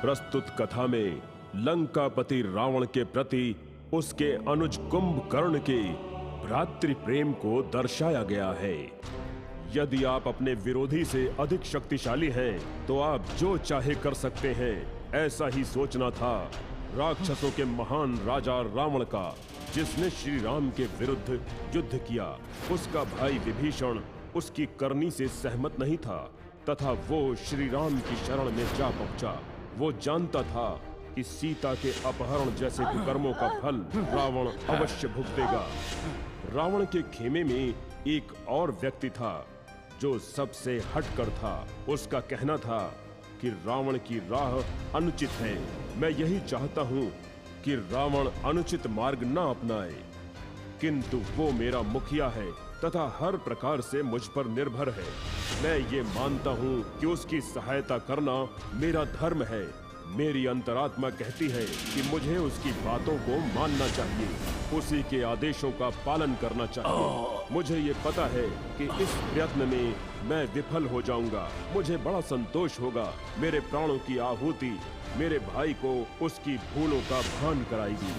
प्रस्तुत कथा में लंकापति रावण के प्रति उसके अनुज कुंभकर्ण के भ्रातृ प्रेम को दर्शाया गया है। यदि आप अपने विरोधी से अधिक शक्तिशाली हैं, तो आप जो चाहे कर सकते हैं, ऐसा ही सोचना था राक्षसों के महान राजा रावण का, जिसने श्री राम के विरुद्ध युद्ध किया। उसका भाई विभीषण उसकी करनी से सहमत नहीं था तथा वो श्री राम की शरण में जा पहुंचा। वो जानता था कि सीता के अपहरण जैसे कुकर्मों का फल रावण अवश्य भुगतेगा। रावण के खेमे में एक और व्यक्ति था जो सबसे हटकर था। उसका कहना था कि रावण की राह अनुचित है। मैं यही चाहता हूँ कि रावण अनुचित मार्ग न अपनाए, किंतु वो मेरा मुखिया है तथा हर प्रकार से मुझ पर निर्भर है। मैं ये मानता हूँ कि उसकी सहायता करना मेरा धर्म है। मेरी अंतरात्मा कहती है कि मुझे उसकी बातों को मानना चाहिए, उसी के आदेशों का पालन करना चाहिए। मुझे ये पता है कि इस प्रयत्न में मैं विफल हो जाऊंगा। मुझे बड़ा संतोष होगा। मेरे प्राणों की आहुति मेरे भाई को उसकी भूलों का भान कराएगी।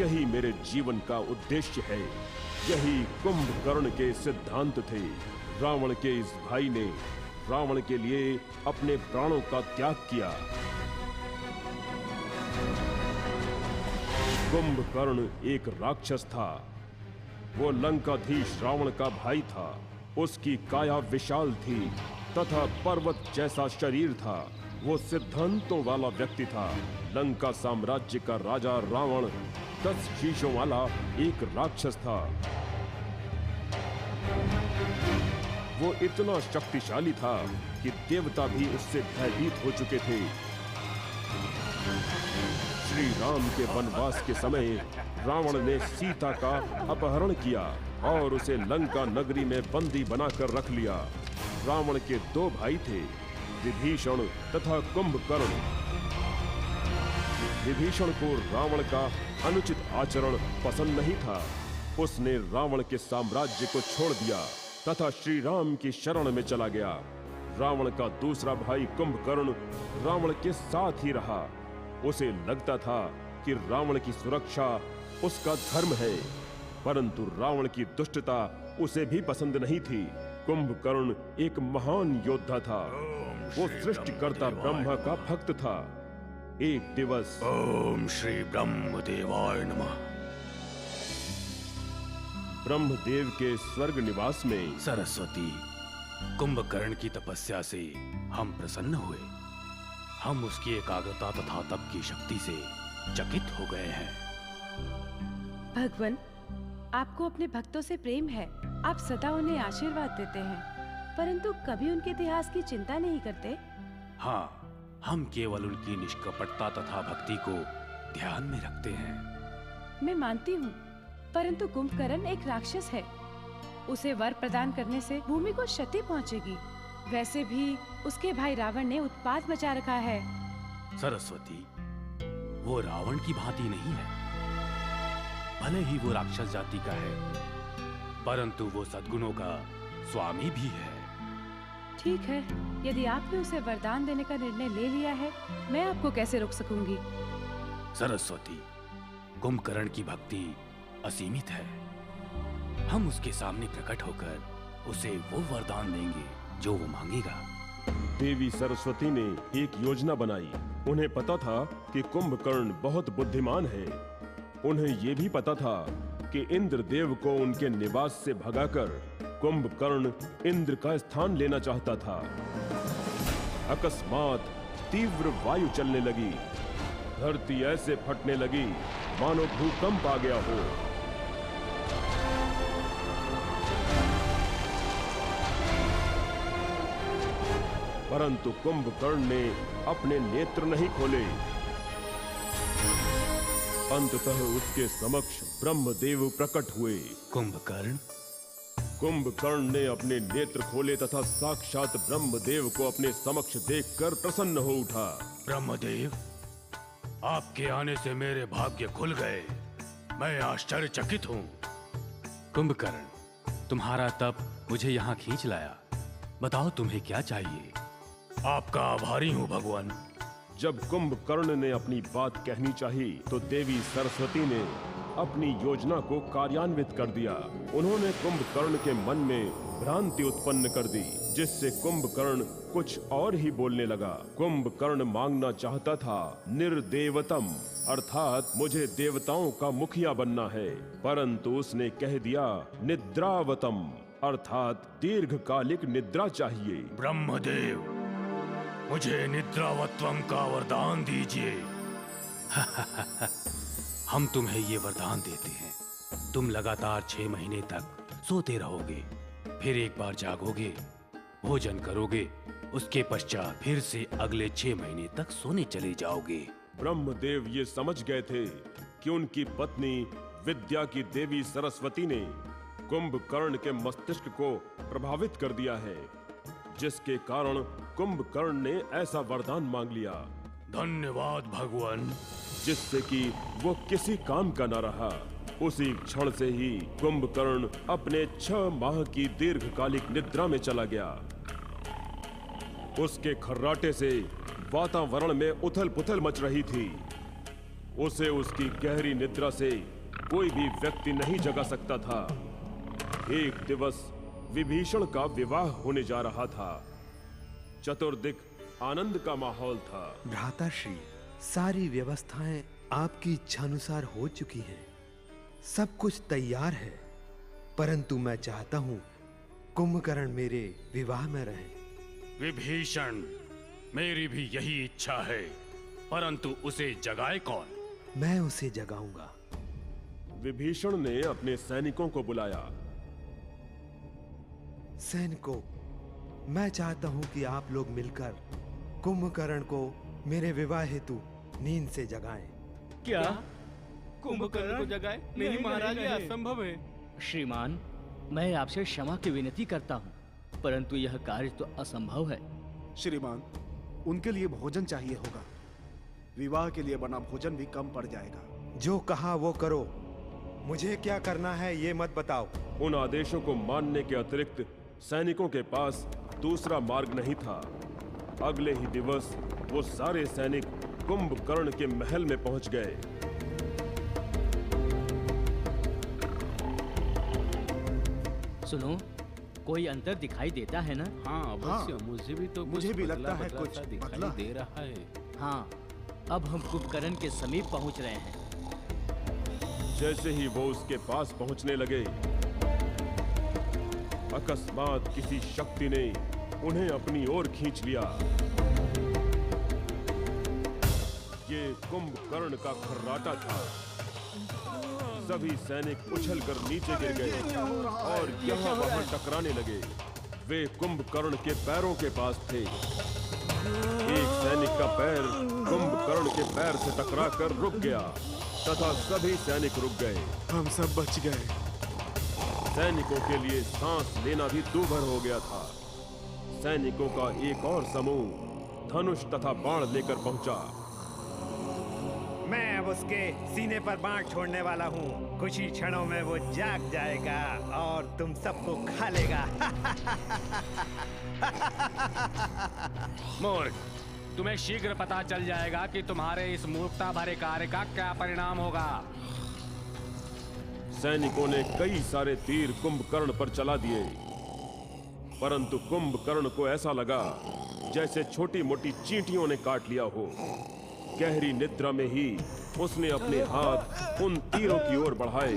यही मेरे जीवन का उद्देश्य है। यही कुंभकर्ण के सिद्धांत थे। रावण के इस भाई ने रावण के लिए अपने प्राणों का त्याग किया। कुंभकर्ण एक राक्षस था। वो लंकाधीश रावण का भाई था। उसकी काया विशाल थी तथा पर्वत जैसा शरीर था। वो सिद्धांतों वाला व्यक्ति था। लंका साम्राज्य का राजा रावण 10 शीशों वाला एक राक्षस था। वो इतना शक्तिशाली था कि देवता भी उससे भयभीत हो चुके थे। श्री राम के वनवास के समय रावण ने सीता का अपहरण किया और उसे लंका नगरी में बंदी बनाकर रख लिया। रावण के 2 भाई थे, विभीषण तथा कुंभकर्ण। विभीषण को रावण का अनुचित आचरण पसंद नहीं था। उसने रावण के साम्राज्य को छोड़ दिया तथा श्री राम की शरण में चला गया। रावण का दूसरा भाई कुंभकर्ण रावण के साथ ही रहा। उसे लगता था कि रावण की सुरक्षा उसका धर्म है, परंतु रावण की दुष्टता उसे भी पसंद नहीं थी। कुंभकर्ण एक महान योद्धा था। वो सृष्टिकर्ता ब्रह्मा का भक्त था। एक दिवस ओम श्री ब्रह्मदेवाय नमः। ब्रह्मदेव के स्वर्ग निवास में सरस्वती, कुंभकर्ण की तपस्या से हम प्रसन्न हुए। हम उसकी एकाग्रता तथा तप की शक्ति से चकित हो गए हैं। भगवान, आपको अपने भक्तों से प्रेम है। आप सदा उन्हें आशीर्वाद देते हैं, परंतु कभी उनके इतिहास की चिंता नहीं करते। हाँ, हम केवल उनकी निष्कपटता तथा भक्ति को ध्यान में रखते हैं। मैं मानती हूँ, परंतु कुंभकर्ण एक राक्षस है। उसे वर प्रदान करने से भूमि को क्षति पहुँचेगी। वैसे भी उसके भाई रावण ने उत्पात मचा रखा है। सरस्वती, वो रावण की भांति नहीं है। भले ही वो राक्षस जाति का है, परंतु वो सद्गुणों का स्वामी भी है। ठीक है, यदि आपने उसे वरदान देने का निर्णय ले लिया है, मैं आपको कैसे रोक सकूंगी। सरस्वती, कुंभकर्ण की भक्ति असीमित है। हम उसके सामने प्रकट होकर उसे वो वरदान देंगे जो वो मांगेगा। देवी सरस्वती ने एक योजना बनाई। उन्हें पता था कि कुंभकर्ण बहुत बुद्धिमान है। उन्हें ये भी पता था कि इंद्रदेव को उनके निवास से भगाकर कुंभकर्ण इंद्र का स्थान लेना चाहता था। अकस्मात तीव्र वायु चलने लगी। धरती ऐसे फटने लगी मानो भूकंप आ गया हो। परंतु कुंभकर्ण ने अपने नेत्र नहीं खोले। अंततः उसके समक्ष ब्रह्मदेव प्रकट हुए। कुंभकर्ण ने अपने नेत्र खोले तथा साक्षात ब्रह्मदेव को अपने समक्ष देखकर प्रसन्न हो उठा। ब्रह्मदेव, आपके आने से मेरे भाग्य खुल गए। मैं आश्चर्यचकित हूँ। कुंभकर्ण, तुम्हारा तप मुझे यहाँ खींच लाया। बताओ तुम्हें क्या चाहिए। आपका आभारी हूँ भगवान। जब कुंभकर्ण ने अपनी बात कहनी चाहिए तो देवी सरस्वती ने अपनी योजना को कार्यान्वित कर दिया। उन्होंने कुंभकर्ण के मन में भ्रांति उत्पन्न कर दी, जिससे कुंभकर्ण कुछ और ही बोलने लगा। कुंभकर्ण मांगना चाहता था निर्देवतम, अर्थात मुझे देवताओं का मुखिया बनना है, परंतु उसने कह दिया निद्रावतम, अर्थात दीर्घकालिक निद्रा चाहिए। ब्रह्मदेव, मुझे निद्रावत्वम का वरदान दीजिए। हम तुम्हें ये वरदान देते हैं, तुम लगातार 6 महीने तक सोते रहोगे, फिर एक बार जागोगे, भोजन करोगे, उसके पश्चात फिर से अगले 6 महीने तक सोने चले जाओगे। ब्रह्मदेव ये समझ गए थे कि उनकी पत्नी विद्या की देवी सरस्वती ने कुंभकर्ण के मस्तिष्क को प्रभावित कर दिया है, जिसके कारण कुंभकर्ण ने ऐसा वरदान मांग लिया। धन्यवाद भगवान। जिससे कि वो किसी काम का न रहा। उसी क्षण से ही कुंभकर्ण अपने 6 माह की दीर्घकालिक निद्रा में चला गया। उसके खर्राटे से वातावरण में उथल पुथल मच रही थी। उसे उसकी गहरी निद्रा से कोई भी व्यक्ति नहीं जगा सकता था। एक दिवस विभीषण का विवाह होने जा रहा था। चतुर्दिक आनंद का माहौल था। भ्राताश्री, सारी व्यवस्थाएं आपकी इच्छानुसार हो चुकी हैं। सब कुछ तैयार है, परंतु मैं चाहता हूं कुंभकर्ण मेरे विवाह में रहे। विभीषण, मेरी भी यही इच्छा है, परंतु उसे जगाए कौन? मैं उसे जगाऊंगा। विभीषण ने अपने सैनिकों को बुलाया। सैनिकों, मैं चाहता हूं कि आप लोग मिलकर कुंभकर्ण को मेरे विवाह हेतु नींद से जगाएं। क्या कुंभकर्ण को जगाए? नहीं महाराज, ये असंभव है। श्रीमान, मैं आपसे क्षमा की विनती करता हूँ, परंतु यह कार्य तो असंभव है। श्रीमान, उनके लिए भोजन चाहिए होगा। विवाह के लिए बना भोजन भी कम पड़ जाएगा। जो कहा वो करो, मुझे क्या करना है ये मत बताओ। उन आदेशों को मानने के अतिरिक्त सैनिकों के पास दूसरा मार्ग नहीं था। अगले ही दिवस वो सारे सैनिक कुंभकर्ण के महल में पहुंच गए। सुनो, कोई अंतर दिखाई देता है ना? हाँ अवश्य, मुझे भी लगता है कुछ दिखाई बदला दे रहा है। हाँ, अब हम कुंभकर्ण के समीप पहुंच रहे हैं। जैसे ही वो उसके पास पहुंचने लगे, अकस्मात किसी शक्ति ने उन्हें अपनी ओर खींच लिया। ये कुंभकर्ण का खर्राटा था। सभी सैनिक उछलकर नीचे गिर गए और यहाँ वहां टकराने लगे। वे कुंभकर्ण के पैरों के पास थे। एक सैनिक का पैर कुंभकर्ण के पैर से टकराकर रुक गया तथा सभी सैनिक रुक गए। हम सब बच गए। सैनिकों के लिए सांस लेना भी दूभर हो गया था। सैनिकों का एक और समूह धनुष तथा बाण लेकर पहुंचा। मैं अब उसके सीने पर बाण छोड़ने वाला हूँ। कुछ ही क्षणों में वो जाग जाएगा और तुम सबको खा लेगा। मूर्ख, तुम्हें शीघ्र पता चल जाएगा कि तुम्हारे इस मूर्खता भरे कार्य का क्या परिणाम होगा। सैनिकों ने कई सारे तीर कुंभकर्ण पर चला दिए, परंतु कुंभकर्ण को ऐसा लगा जैसे छोटी मोटी चींटियों ने काट लिया हो। गहरी निद्रा में ही उसने अपने हाथ उन तीरों की ओर बढ़ाए।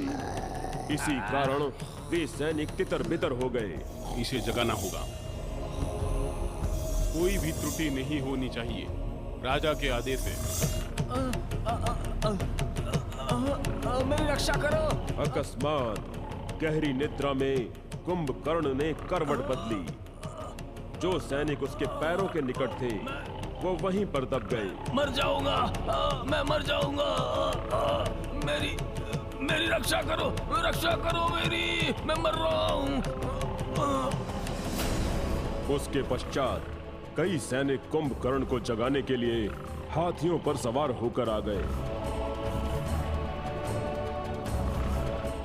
इसी कारण वे सैनिक तितर बितर हो गए। इसे जगाना होगा। कोई भी त्रुटि नहीं होनी चाहिए। राजा के आदेश है। मेरी रक्षा करो। अकस्मात गहरी निद्रा में कुंभकर्ण ने करवट बदली। जो सैनिक उसके पैरों के निकट थे वो वहीं पर दब गए। मर जाऊंगा, मैं मर जाऊंगा। मेरी रक्षा करो मेरी, मैं मर रहा हूं। उसके पश्चात कई सैनिक कुंभकर्ण को जगाने के लिए हाथियों पर सवार होकर आ गए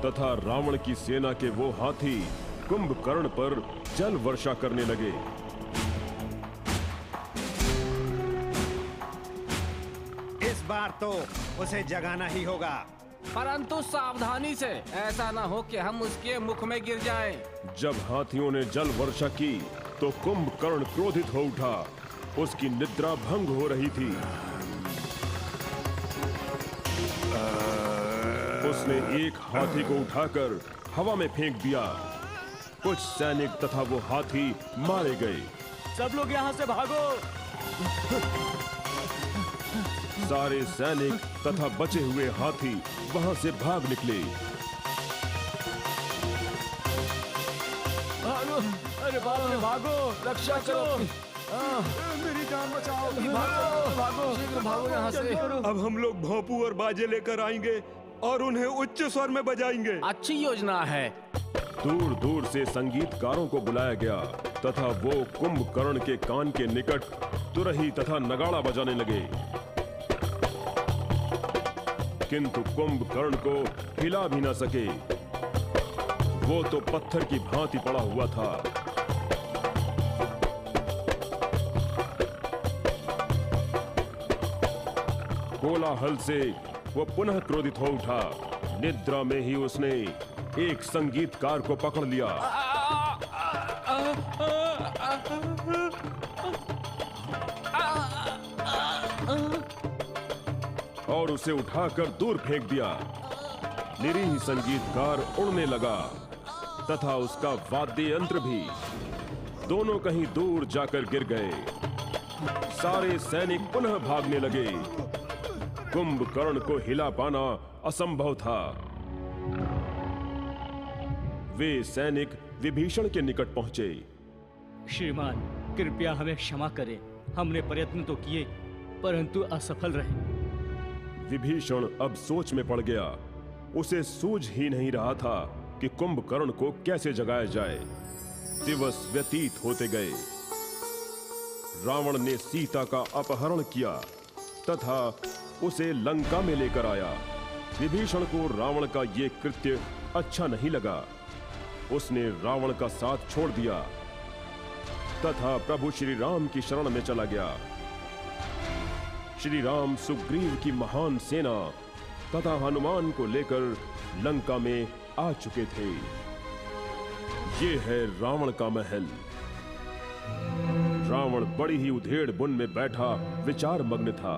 तथा रावण की सेना के वो हाथी कुंभकर्ण पर जल वर्षा करने लगे। बार तो उसे जगाना ही होगा। परंतु सावधानी से, ऐसा ना हो कि हम उसके मुख में गिर जाएं। जब हाथियों ने जल वर्षा की तो कुंभकर्ण क्रोधित हो उठा। उसकी निद्रा भंग हो रही थी। उसने एक हाथी को उठाकर हवा में फेंक दिया। कुछ सैनिक तथा वो हाथी मारे गए। सब लोग यहाँ से भागो। सारे सैनिक तथा बचे हुए हाथी वहां से भाग निकले। भागो, अरे बाप रे, भागो, रक्षा करो। मेरी जान बचाओ। भागो, भागो, शीघ्र भागो यहाँ से। अब हम लोग भोंपू और बाजे लेकर आएंगे और उन्हें उच्च स्वर में बजाएंगे। अच्छी योजना है। दूर दूर से संगीतकारों को बुलाया गया तथा वो कुंभकर्ण के कान के निकट तुरही तथा नगाड़ा बजाने लगे। किंतु कुंभकर्ण को हिला भी न सके। वो तो पत्थर की भांति पड़ा हुआ था। कोलाहल से वो पुनः क्रोधित हो उठा। निद्रा में ही उसने एक संगीतकार को पकड़ लिया। और उसे उठाकर दूर फेंक दिया। निरीह संगीतकार उड़ने लगा तथा उसका वाद्य यंत्र भी। दोनों कहीं दूर जाकर गिर गए। सारे सैनिक पुनः भागने लगे। कुंभकर्ण को हिला पाना असंभव था। वे सैनिक विभीषण के निकट पहुंचे। श्रीमान, कृपया हमें क्षमा करें। हमने प्रयत्न तो किए परंतु असफल रहे। विभीषण अब सोच में पड़ गया। उसे सूझ ही नहीं रहा था कि कुंभकर्ण को कैसे जगाया जाए। दिवस व्यतीत होते गए। रावण ने सीता का अपहरण किया तथा उसे लंका में लेकर आया। विभीषण को रावण का ये कृत्य अच्छा नहीं लगा। उसने रावण का साथ छोड़ दिया तथा प्रभु श्री राम की शरण में चला गया। श्री राम सुग्रीव की महान सेना तथा हनुमान को लेकर लंका में आ चुके थे। ये है रावण का महल। रावण बड़ी ही उधेड़ बुन में बैठा विचार मग्न था।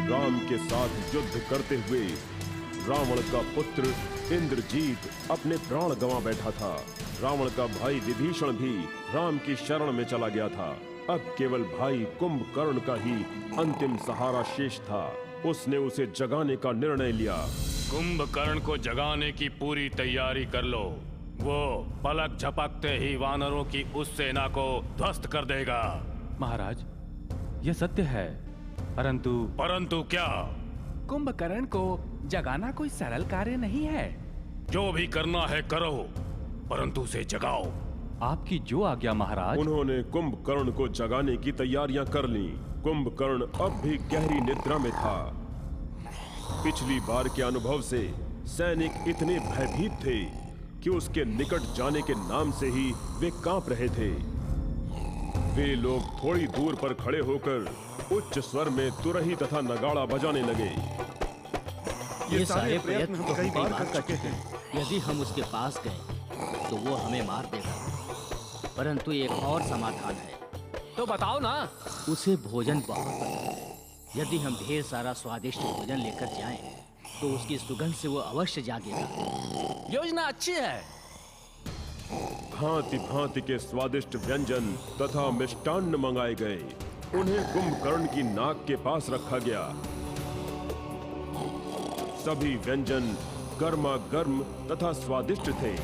राम के साथ युद्ध करते हुए रावण का पुत्र इंद्रजीत अपने प्राण गंवा बैठा था। रावण का भाई विभीषण भी राम की शरण में चला गया था। अब केवल भाई कुंभकर्ण का ही अंतिम सहारा शेष था। उसने उसे जगाने का निर्णय लिया। कुंभकर्ण को जगाने की पूरी तैयारी कर लो। वो पलक झपकते ही वानरों की उस सेना को ध्वस्त कर देगा। महाराज, यह सत्य है, परंतु क्या? कुंभकर्ण को जगाना कोई सरल कार्य नहीं है। जो भी करना है करो, परंतु उसे जगाओ। आपकी जो आज्ञा महाराज। उन्होंने कुंभकर्ण को जगाने की तैयारियां कर लीं। कुंभकर्ण अब भी गहरी निद्रा में था। पिछली बार के अनुभव से सैनिक इतने भयभीत थे कि उसके निकट जाने के नाम से ही वे कांप रहे थे। वे लोग थोड़ी दूर पर खड़े होकर उच्च स्वर में तुरही तथा नगाड़ा बजाने लगे। ये सारे प्रयत्न हम कई बार कर चुके हैं। यदि हम उसके पास गए तो वो हमें मार देगा। परंतु एक और समाधान है। तो बताओ ना। उसे भोजन बहुत पसंद है। यदि हम ढेर सारा स्वादिष्ट भोजन लेकर जाएं, तो उसकी सुगंध से वो अवश्य जागेगा। योजना अच्छी है। भांति भांति के स्वादिष्ट व्यंजन तथा मिष्टान्न मंगाए गए। उन्हें कुंभकर्ण की नाक के पास रखा गया। सभी व्यंजन गर्मा गर्म तथा स्वादिष्ट थे।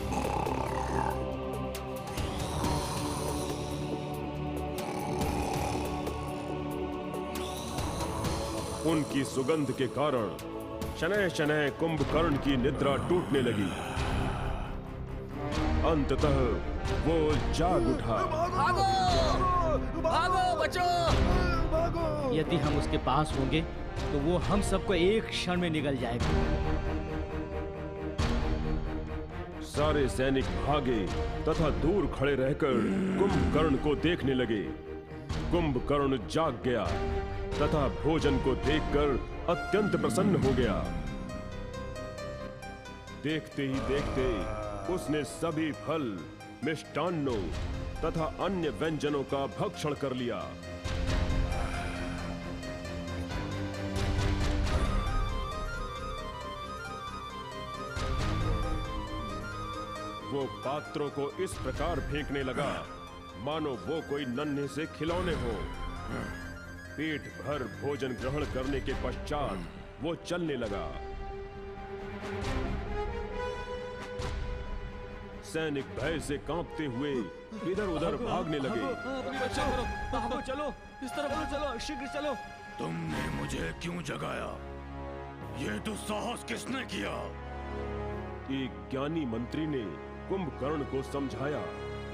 उनकी सुगंध के कारण शनैः शनैः कुंभकर्ण की निद्रा टूटने लगी। अंततः वो जाग उठा। भागो, भागो बचो। यदि हम उसके पास होंगे तो वो हम सबको एक क्षण में निगल जाएगा। सारे सैनिक भागे तथा दूर खड़े रहकर कुंभकर्ण को देखने लगे। कुंभकर्ण जाग गया तथा भोजन को देखकर अत्यंत प्रसन्न हो गया। देखते ही देखते उसने सभी फल, मिष्टान्नों तथा अन्य व्यंजनों का भक्षण कर लिया। वो पात्रों को इस प्रकार फेंकने लगा मानो वो कोई नन्हे से खिलौने हो। पेट भर भोजन ग्रहण करने के पश्चात वो चलने लगा। सैनिक भय से कांपते हुए इधर उधर भागने लगे। चलो, इस तरफ चलो, शीघ्र चलो। तुमने मुझे क्यों जगाया? ये दुस्साहस किसने किया? एक ज्ञानी मंत्री ने कुंभकर्ण को समझाया।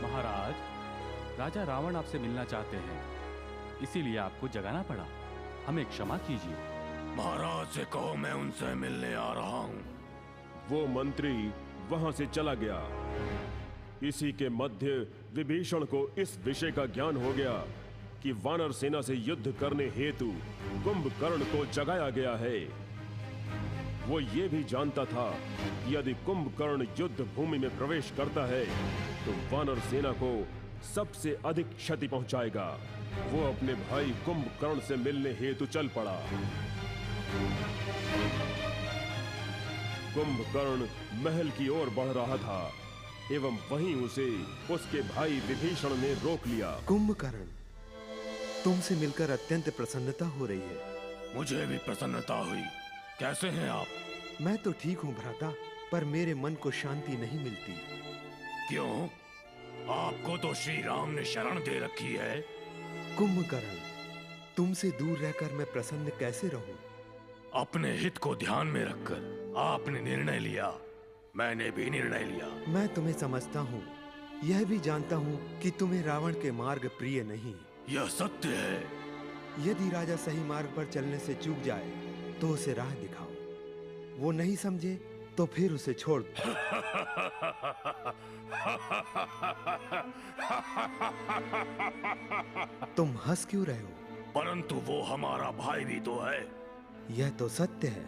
महाराज, राजा रावण आपसे मिलना चाहते हैं, इसीलिए आपको जगाना पड़ा। हमें क्षमा कीजिए। महाराज से कहो मैं उनसे मिलने आ रहा हूँ। वो मंत्री वहां से चला गया। इसी के मध्य विभीषण को इस विषय का ज्ञान हो गया कि वानर सेना से युद्ध करने हेतु कुंभकर्ण को जगाया गया है। वो ये भी जानता था कि यदि कुंभकर्ण युद्ध भूमि में प्रवेश करता है तो वानर सेना को सबसे अधिक क्षति पहुंचाएगा। वो अपने भाई कुंभकर्ण से मिलने हेतु चल पड़ा। कुंभकर्ण महल की ओर बढ़ रहा था एवं वहीं उसे उसके भाई विभीषण ने रोक लिया। कुंभकर्ण, तुमसे मिलकर अत्यंत प्रसन्नता हो रही है। मुझे भी प्रसन्नता हुई। कैसे हैं आप? मैं तो ठीक हूँ भ्राता, पर मेरे मन को शांति नहीं मिलती। क्यों? आपको तो श्री राम ने शरण दे रखी है। कुंभकर्ण, तुमसे दूर रहकर मैं प्रसन्न कैसे रहूं? अपने हित को ध्यान में रखकर आपने निर्णय लिया, मैंने भी निर्णय लिया। मैं तुम्हें समझता हूँ, यह भी जानता हूँ कि तुम्हें रावण के मार्ग प्रिय नहीं। यह सत्य है। यदि राजा सही मार्ग पर चलने से चूक जाए तो उसे राह दिखाओ। वो नहीं समझे तो फिर उसे छोड़ दो। तुम हंस क्यों रहे हो? परंतु वो हमारा भाई भी तो है। यह तो सत्य है,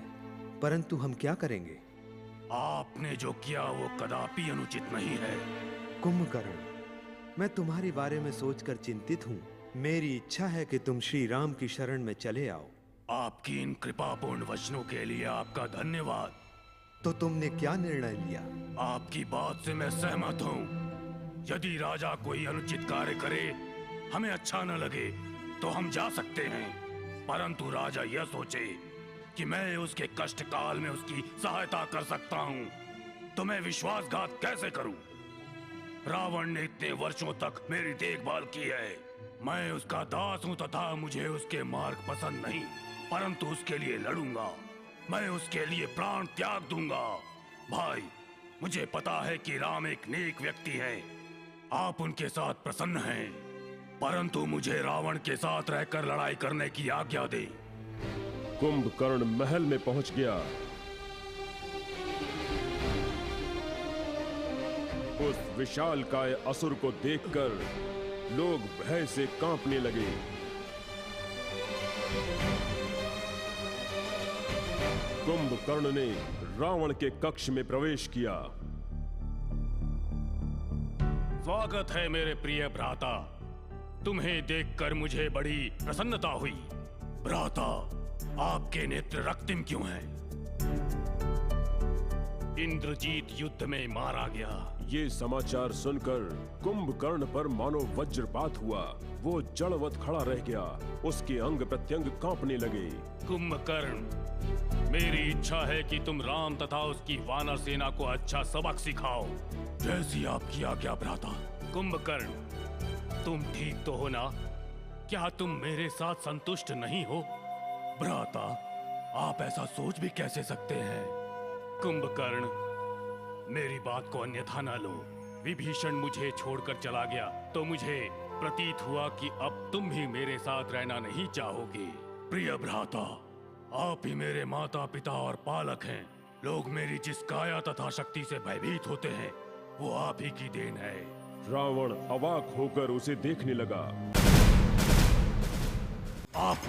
परंतु हम क्या करेंगे? आपने जो किया वो कदापि अनुचित नहीं है। कुंभकर्ण, मैं तुम्हारे बारे में सोचकर चिंतित हूँ। मेरी इच्छा है कि तुम श्री राम की शरण में चले आओ। आपकी इन कृपापूर्ण वचनों के लिए आपका धन्यवाद। तो तुमने क्या निर्णय लिया? आपकी बात से मैं सहमत हूँ। यदि राजा कोई अनुचित कार्य करे, हमें अच्छा न लगे, तो हम जा सकते हैं। परंतु राजा यह सोचे कि मैं उसके कष्ट काल में उसकी सहायता कर सकता हूँ, तो मैं विश्वासघात कैसे करूँ? रावण ने इतने वर्षों तक मेरी देखभाल की है। मैं उसका दास हूँ तथा मुझे उसके मार्ग पसंद नहीं, परंतु उसके लिए लड़ूंगा। मैं उसके लिए प्राण त्याग दूंगा। भाई, मुझे पता है कि राम एक नेक व्यक्ति हैं। आप उनके साथ प्रसन्न हैं, परंतु मुझे रावण के साथ रहकर लड़ाई करने की आज्ञा दे। कुंभकर्ण महल में पहुंच गया। उस विशालकाय असुर को देखकर लोग भय से कांपने लगे। कुंभकर्ण ने रावण के कक्ष में प्रवेश किया। स्वागत है मेरे प्रिय भ्राता। तुम्हें देखकर मुझे बड़ी प्रसन्नता हुई। भ्राता, आपके नेत्र रक्तिम क्यों हैं? इंद्रजीत युद्ध में मारा गया। ये समाचार सुनकर कुंभकर्ण पर मानो वज्रपात हुआ। वो जड़वत खड़ा रह गया। उसके अंग प्रत्यंग कांपने लगे। कुंभकर्ण, मेरी इच्छा है कि तुम राम तथा उसकी वानर सेना को अच्छा सबक सिखाओ। जैसी आपकी आज्ञा भ्राता। कुंभकर्ण, तुम ठीक तो हो ना? क्या तुम मेरे साथ संतुष्ट नहीं हो? भ्राता, आप ऐसा सोच भी कैसे सकते हैं? कुंभकर्ण, मेरी बात को अन्यथा न लो। विभीषण मुझे छोड़कर चला गया तो मुझे प्रतीत हुआ कि अब तुम भी मेरे साथ रहना नहीं चाहोगे। प्रिय भ्राता, आप ही मेरे माता पिता और पालक हैं। लोग मेरी जिस काया तथा शक्ति से भयभीत होते हैं, वो आप ही की देन है। रावण अवाक होकर उसे देखने लगा।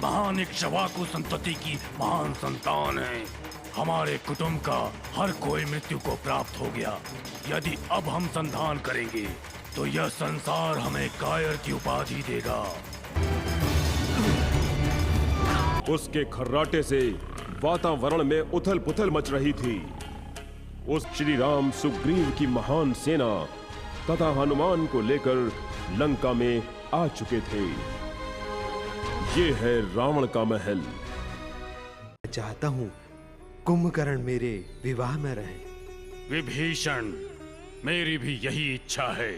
महान इक्ष्वाकु संतति की महान संतान हैं। हमारे कुटुंब का हर कोई मृत्यु को प्राप्त हो गया। यदि अब हम संधान करेंगे तो यह संसार हमें कायर की उपाधि देगा। उसके खर्राटे से वातावरण में उथल पुथल मच रही थी। उस श्री राम सुग्रीव की महान सेना तथा हनुमान को लेकर लंका में आ चुके थे। ये है रावण का महल। मैं चाहता हूँ कुंभकर्ण मेरे विवाह में रहे। विभीषण, मेरी भी यही इच्छा है।